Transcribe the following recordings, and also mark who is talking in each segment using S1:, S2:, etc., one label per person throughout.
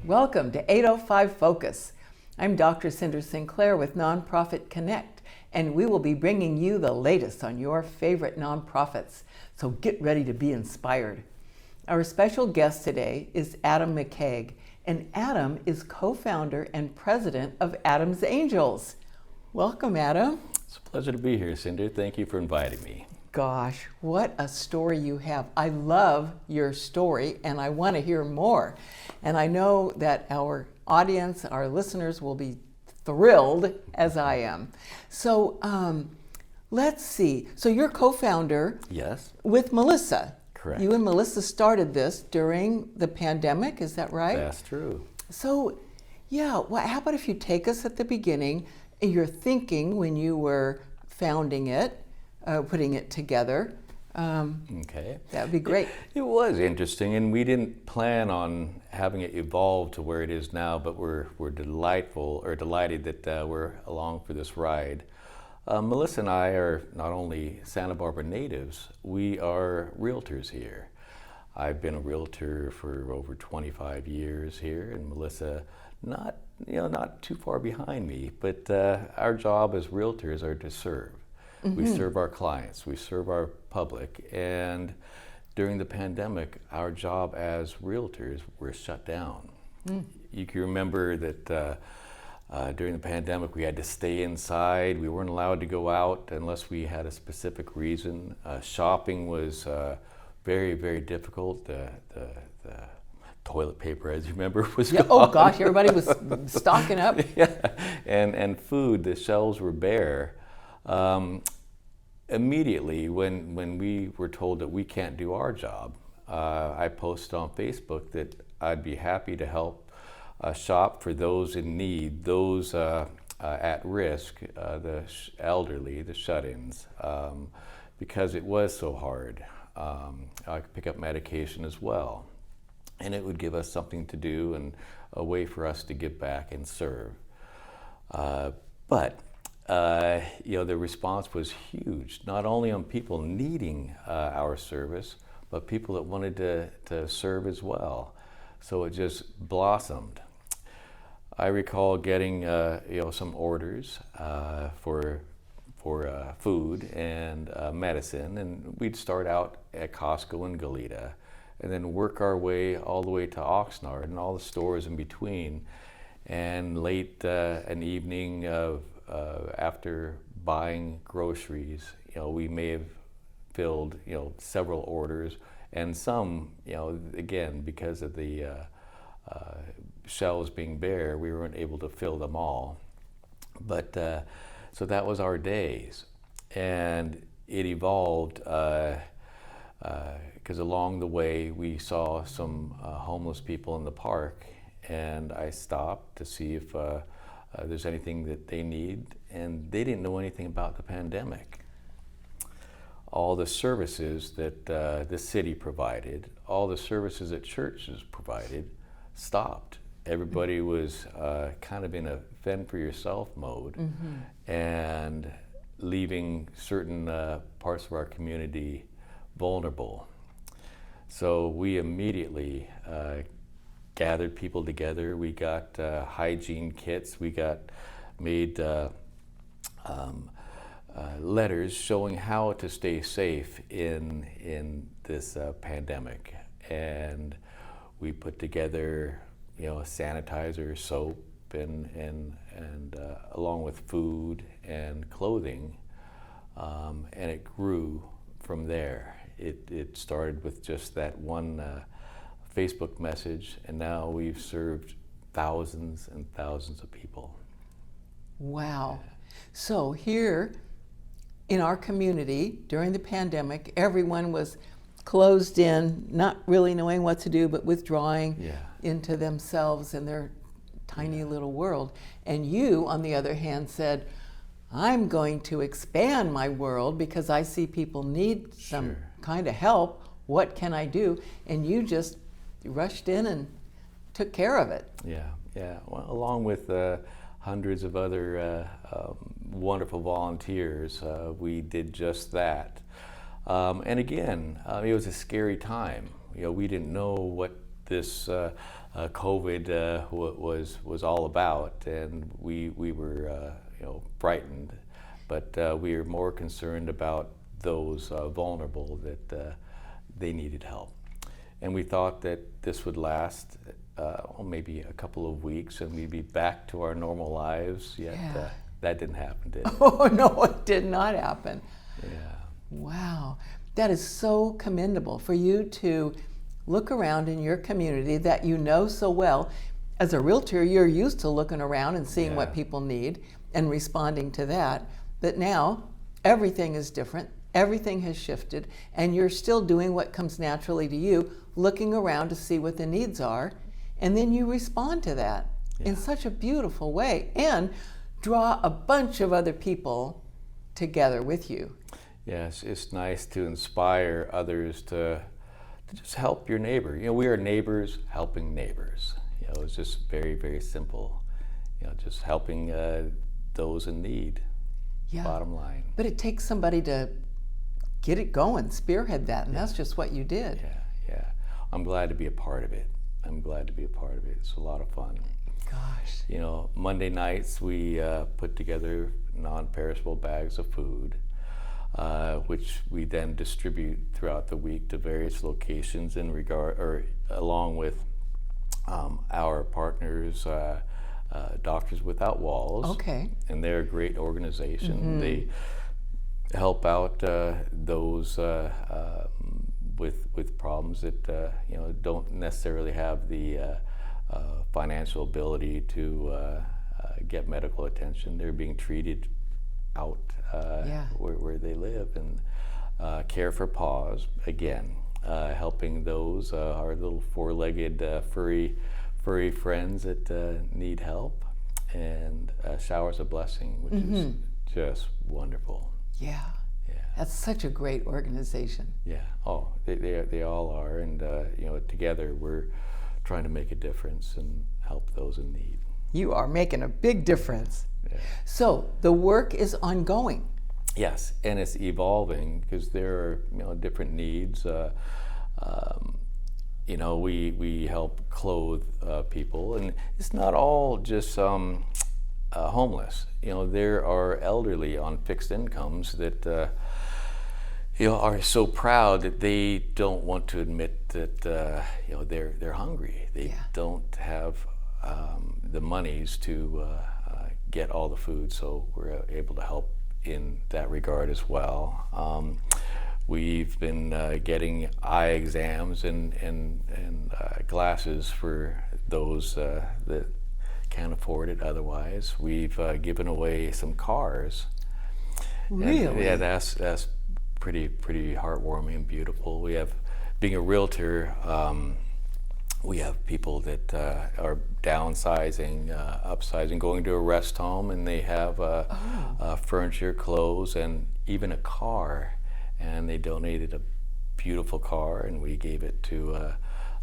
S1: Welcome to 805 Focus. I'm Dr. Cinder Sinclair with Nonprofit Connect, and we will be bringing you the latest on your favorite nonprofits. So get ready to be inspired. Our special guest today is Adam McKaig, and Adam is co-founder and president of Adam's Angels. Welcome, Adam.
S2: It's a pleasure to be here, Cinder. Thank you for inviting me.
S1: Gosh, what a story you have. I love your story and I want to hear more. And I know that our audience, our listeners will be thrilled as I am. So let's see. So you're co-founder.
S2: Yes.
S1: With Melissa.
S2: Correct.
S1: You and Melissa started this during the pandemic, is that right?
S2: That's true.
S1: So yeah, well, how about if you take us at the beginning, your thinking when you were founding it, putting it together.
S2: Okay.
S1: That would be great.
S2: It was interesting, and we didn't plan on having it evolve to where it is now, but we're delighted that we're along for this ride. Melissa and I are not only Santa Barbara natives, we are realtors here. I've been a realtor for over 25 years here, and Melissa not too far behind me, but our job as realtors are to serve. Mm-hmm. We serve our clients, we serve our public, and during the pandemic, our job as realtors were shut down. You can remember that during the pandemic, we had to stay inside. We weren't allowed to go out unless we had a specific reason. Shopping was very, very difficult. The toilet paper, as you remember, was gone.
S1: Oh gosh, everybody was stocking up.
S2: Yeah, and food, the shelves were bare. Immediately, when we were told that we can't do our job, I posted on Facebook that I'd be happy to help shop for those in need, those at risk, the elderly, the shut-ins, because it was so hard. I could pick up medication as well, and it would give us something to do and a way for us to give back and serve. But the response was huge, not only on people needing our service, but people that wanted to serve as well. So it just blossomed. I recall getting some orders for food and medicine, and we'd start out at Costco and Goleta, and then work our way all the way to Oxnard and all the stores in between. And late an evening after buying groceries, we may have filled several orders, and some again, because of the shelves being bare, we weren't able to fill them all. But so that was our days, and it evolved because along the way we saw some homeless people in the park, and I stopped to see if there's anything that they need, and they didn't know anything about the pandemic. All the services that the city provided, all the services that churches provided, stopped. Everybody was kind of in a fend for yourself mode, and leaving certain parts of our community vulnerable. So we immediately gathered people together. We got hygiene kits. We made letters showing how to stay safe in this pandemic, and we put together sanitizer, soap, and along with food and clothing, and it grew from there. It started with just that one Facebook message, and now we've served thousands and thousands of people.
S1: Wow. So here in our community during the pandemic, everyone was closed in, not really knowing what to do, but withdrawing into themselves and their tiny little world. And you, on the other hand, said, I'm going to expand my world because I see people need some kind of help. What can I do? And you just rushed in and took care of it.
S2: Yeah. Well, along with hundreds of other wonderful volunteers, we did just that. And again, it was a scary time. We didn't know what this COVID was all about, and we were frightened, but we were more concerned about those vulnerable that they needed help, and we thought that this would last maybe a couple of weeks, and we'd be back to our normal lives. Yet that didn't happen, did it?
S1: Oh no, it did not happen.
S2: Yeah.
S1: Wow, that is so commendable for you to look around in your community that you know so well. As a realtor, you're used to looking around and seeing what people need and responding to that. But now everything is different, everything has shifted, and you're still doing what comes naturally to you, looking around to see what the needs are, and then you respond to that in such a beautiful way and draw a bunch of other people together with you.
S2: Yes, it's nice to inspire others to just help your neighbor. We are neighbors helping neighbors. It's just very, very simple. Just helping those in need. Bottom line.
S1: But it takes somebody to get it going, spearhead that, and that's just what you did.
S2: Yeah. I'm glad to be a part of it. It's a lot of fun.
S1: Gosh.
S2: Monday nights we put together non-perishable bags of food, which we then distribute throughout the week to various locations along with our partners, Doctors Without Walls.
S1: Okay.
S2: And they're a great organization. They help out those with problems that don't necessarily have the financial ability to get medical attention. They're being treated out where they live, and Care for Paws, again, helping those our little four-legged furry friends that need help, and Showers of Blessing, which is just wonderful.
S1: Yeah. That's such a great organization.
S2: Yeah. Oh, they all are, and together we're trying to make a difference and help those in need.
S1: You are making a big difference.
S2: Yeah.
S1: So the work is ongoing.
S2: Yes, and it's evolving because there are different needs. We help clothe people, and it's not all just homeless. There are elderly on fixed incomes that are so proud that they don't want to admit that they're hungry. They don't have the monies to get all the food, so we're able to help in that regard as well. We've been getting eye exams and glasses for those that can't afford it otherwise. We've given away some cars.
S1: Really?
S2: And, that's pretty heartwarming and beautiful. We have, being a realtor, we have people that are downsizing, upsizing, going to a rest home, and they have furniture, clothes, and even a car. And they donated a beautiful car, and we gave it to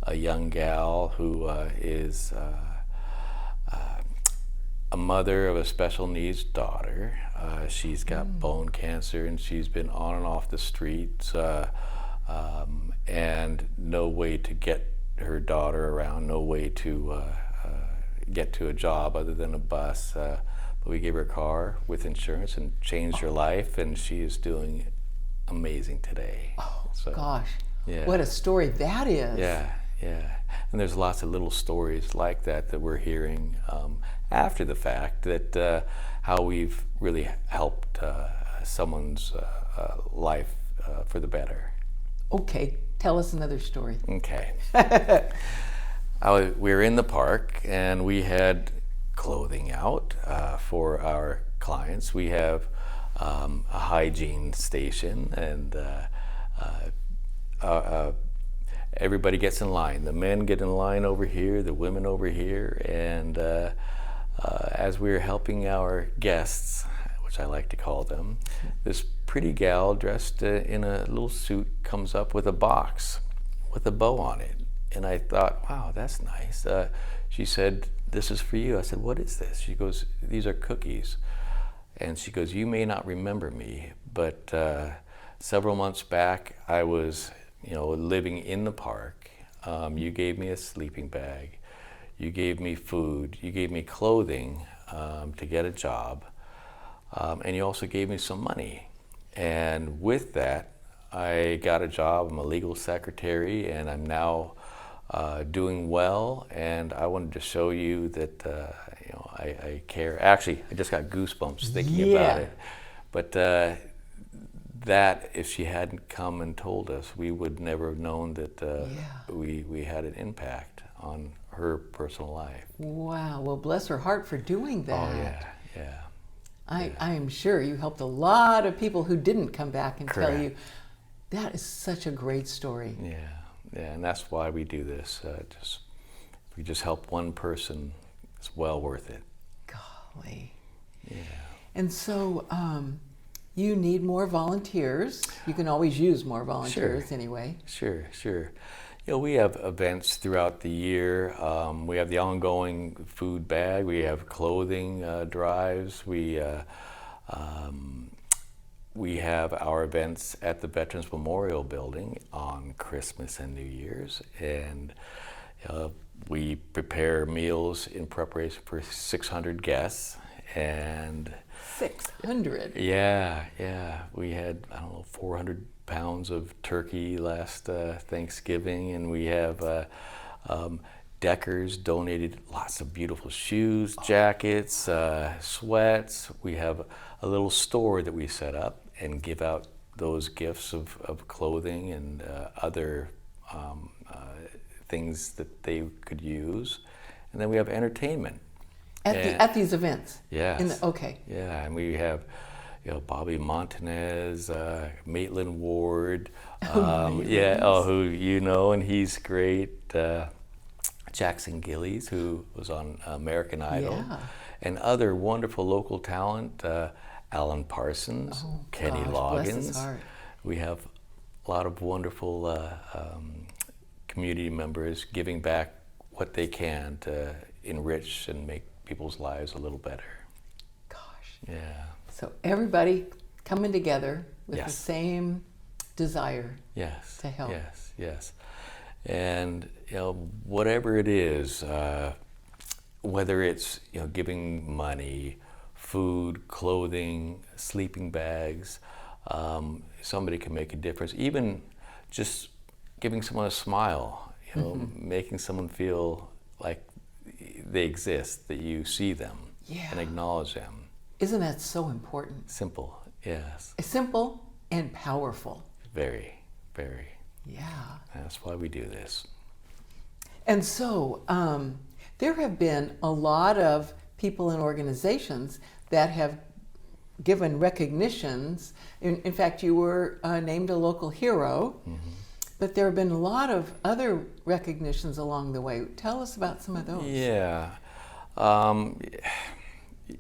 S2: a young gal who is a mother of a special needs daughter. She's got bone cancer, and she's been on and off the streets, and no way to get her daughter around, no way to get to a job other than a bus. But we gave her a car with insurance and changed her life, and she is doing amazing today.
S1: Oh,
S2: so,
S1: gosh.
S2: Yeah.
S1: What a story that is.
S2: Yeah. And there's lots of little stories like that we're hearing after the fact, that how we've really helped someone's life for the better.
S1: Okay, tell us another story.
S2: Okay. We were in the park, and we had clothing out for our clients. We have a hygiene station, and everybody gets in line. The men get in line over here, the women over here, and as we were helping our guests, which I like to call them, this pretty gal dressed in a little suit comes up with a box with a bow on it. And I thought, wow, that's nice. She said, "This is for you." I said, "What is this?" She goes, "These are cookies." And she goes, "You may not remember me, but several months back, I was living in the park. You gave me a sleeping bag. you gave me food, you gave me clothing to get a job, and you also gave me some money. And with that, I got a job. I'm a legal secretary, and I'm now doing well. And I wanted to show you that I care. Actually, I just got goosebumps thinking about it. But that, if she hadn't come and told us, we would never have known that we had an impact on her personal life.
S1: Wow. Well, bless her heart for doing that.
S2: Oh yeah.
S1: I am sure you helped a lot of people who didn't come back and
S2: Correct.
S1: tell you. That is such a great story.
S2: Yeah, and that's why we do this. If we just help one person, it's well worth it.
S1: Golly.
S2: Yeah.
S1: And so you need more volunteers. You can always use more volunteers anyway.
S2: Sure. We have events throughout the year. We have the ongoing food bag. We have clothing drives. We have our events at the Veterans Memorial Building on Christmas and New Year's, and we prepare meals in preparation for 600 guests. And
S1: 600?
S2: Yeah. We had, 400 pounds of turkey last Thanksgiving, and we have Deckers donated lots of beautiful shoes, jackets, sweats. We have a little store that we set up and give out those gifts of clothing and other things that they could use. And then we have entertainment.
S1: At these events?
S2: Yes.
S1: Okay.
S2: Yeah, and we have Bobby Montanez, Maitland Ward, who you know, and he's great. Jackson Gillies, who was on American Idol, and other wonderful local talent, Alan Parsons, Kenny Loggins.
S1: Bless his heart.
S2: We have a lot of wonderful community members giving back what they can to enrich and make people's lives a little better.
S1: Gosh.
S2: Yeah.
S1: So everybody coming together with the
S2: Yes.
S1: same desire
S2: Yes.
S1: to help.
S2: Yes. And whatever it is, whether it's giving money, food, clothing, sleeping bags, somebody can make a difference. Even just giving someone a smile, making someone feel like they exist, that you see them and acknowledge them.
S1: Isn't that so important?
S2: Simple, yes.
S1: Simple and powerful.
S2: Very, very.
S1: Yeah.
S2: That's why we do this.
S1: And so there have been a lot of people and organizations that have given recognitions. In fact, you were named a local hero, but there have been a lot of other recognitions along the way. Tell us about some of those.
S2: Yeah.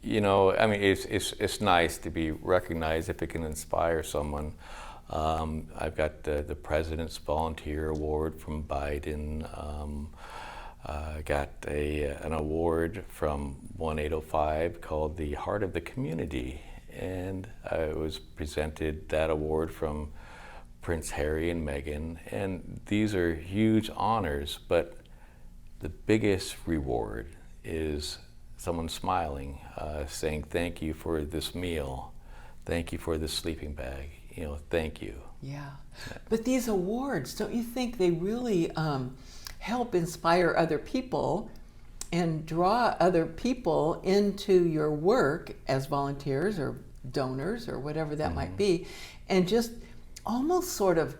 S2: It's nice to be recognized if it can inspire someone. I've got the President's Volunteer Award from Biden. I got an award from 1805 called the Heart of the Community, and I was presented that award from Prince Harry and Meghan, and these are huge honors, but the biggest reward is someone smiling, saying thank you for this meal, thank you for this sleeping bag, thank you.
S1: Yeah, but these awards, don't you think they really help inspire other people and draw other people into your work as volunteers or donors or whatever that might be, and just almost sort of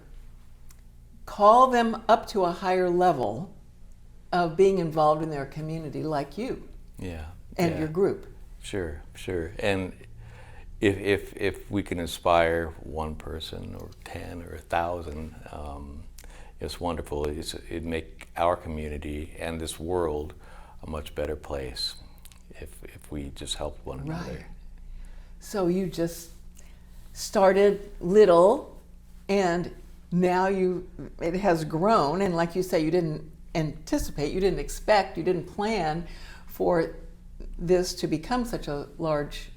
S1: call them up to a higher level of being involved in their community like you and your group? Sure.
S2: And if we can inspire one person or 10 or 1,000, it's wonderful. It'd make our community and this world a much better place if we just help one another.
S1: Right. So you just started little, and now it has grown, and like you say, you didn't anticipate, you didn't expect, you didn't plan for this to become such a large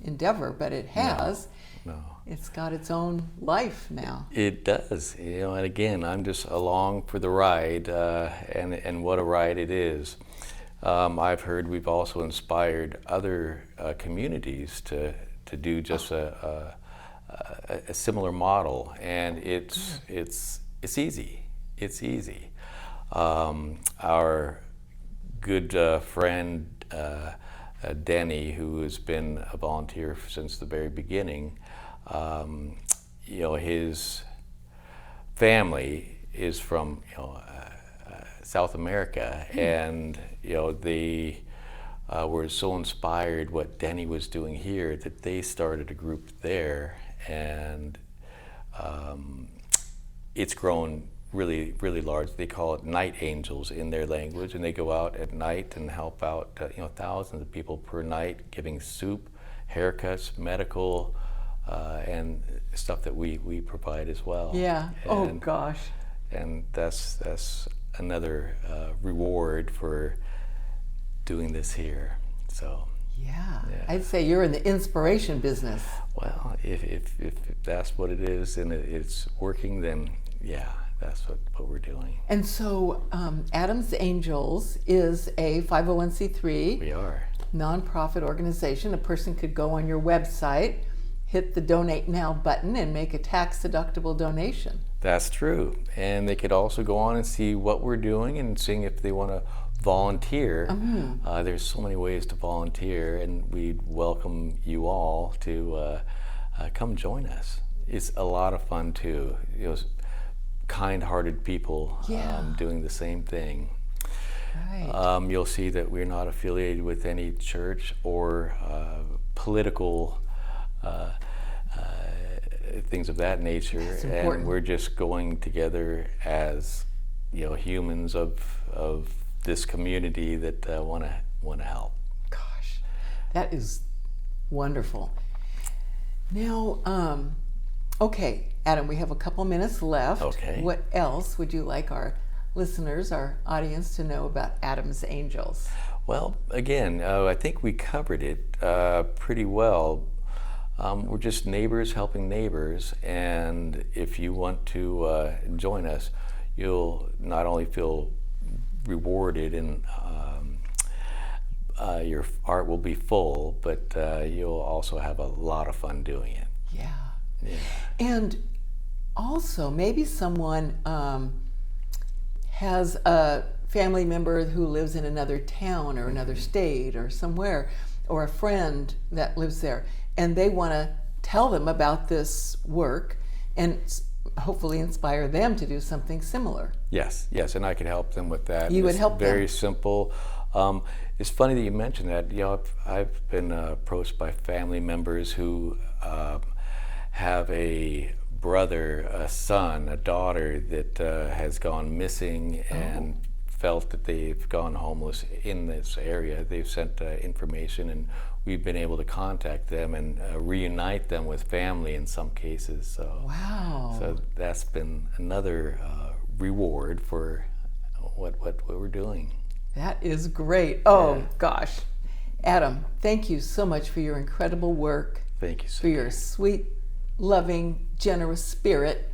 S1: endeavor, but it has.
S2: No.
S1: It's got its own life now.
S2: It does, and again, I'm just along for the ride, and what a ride it is. I've heard we've also inspired other communities to do just a similar model, and it's easy. It's easy. Our good friend Denny, who has been a volunteer since the very beginning, his family is from South America, and they were so inspired what Denny was doing here that they started a group there, and it's grown really, really large. They call it night angels in their language, and they go out at night and help out thousands of people per night, giving soup, haircuts, medical, and stuff that we provide as well.
S1: Yeah. Oh gosh.
S2: And that's another reward for doing this here. So.
S1: Yeah. I'd say you're in the inspiration business.
S2: Well, if that's what it is and it's working, then yeah, that's what we're doing.
S1: And so Adam's Angels is a 501c3
S2: We are.
S1: nonprofit organization. A person could go on your website, hit the Donate Now button, and make a tax-deductible donation.
S2: That's true. And they could also go on and see what we're doing and seeing if they want to volunteer. There's so many ways to volunteer, and we'd welcome you all to come join us. It's a lot of fun too. Kind-hearted people doing the same thing.
S1: Right.
S2: You'll see that we're not affiliated with any church or political things of that nature, and we're just going together as humans of this community that want to help.
S1: Gosh, that is wonderful. Now, okay, Adam, we have a couple minutes left.
S2: Okay.
S1: What else would you like our listeners, our audience, to know about Adam's Angels?
S2: Well, again, I think we covered it pretty well. We're just neighbors helping neighbors, and if you want to join us, you'll not only feel rewarded and your heart will be full, but you'll also have a lot of fun doing it.
S1: Yeah.
S2: Yeah.
S1: And also, maybe someone has a family member who lives in another town or another state or somewhere, or a friend that lives there, and they want to tell them about this work and hopefully inspire them to do something similar.
S2: Yes, and I could help them with that.
S1: You would help them?
S2: Very simple. It's funny that you mentioned that. I've been approached by family members who have a brother, a son, a daughter that has gone missing and felt that they've gone homeless in this area. They've sent information, and we've been able to contact them and reunite them with family in some cases. So,
S1: wow.
S2: So that's been another reward for what we're doing.
S1: That is great. Oh, gosh. Adam, thank you so much for your incredible work.
S2: Thank you,
S1: For your sweet, loving, generous spirit.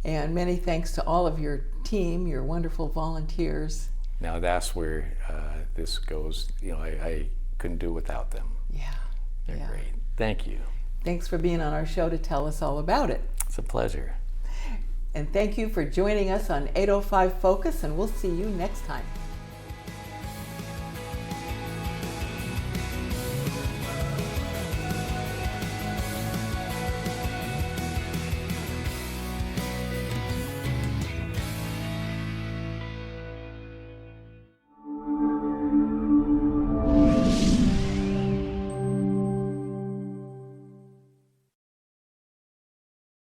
S1: And many thanks to all of your team, your wonderful volunteers.
S2: Now that's where this goes. I couldn't do it without them.
S1: Yeah.
S2: They're great. Thank you.
S1: Thanks for being on our show to tell us all about it.
S2: It's a pleasure.
S1: And thank you for joining us on 805 Focus, and we'll see you next time.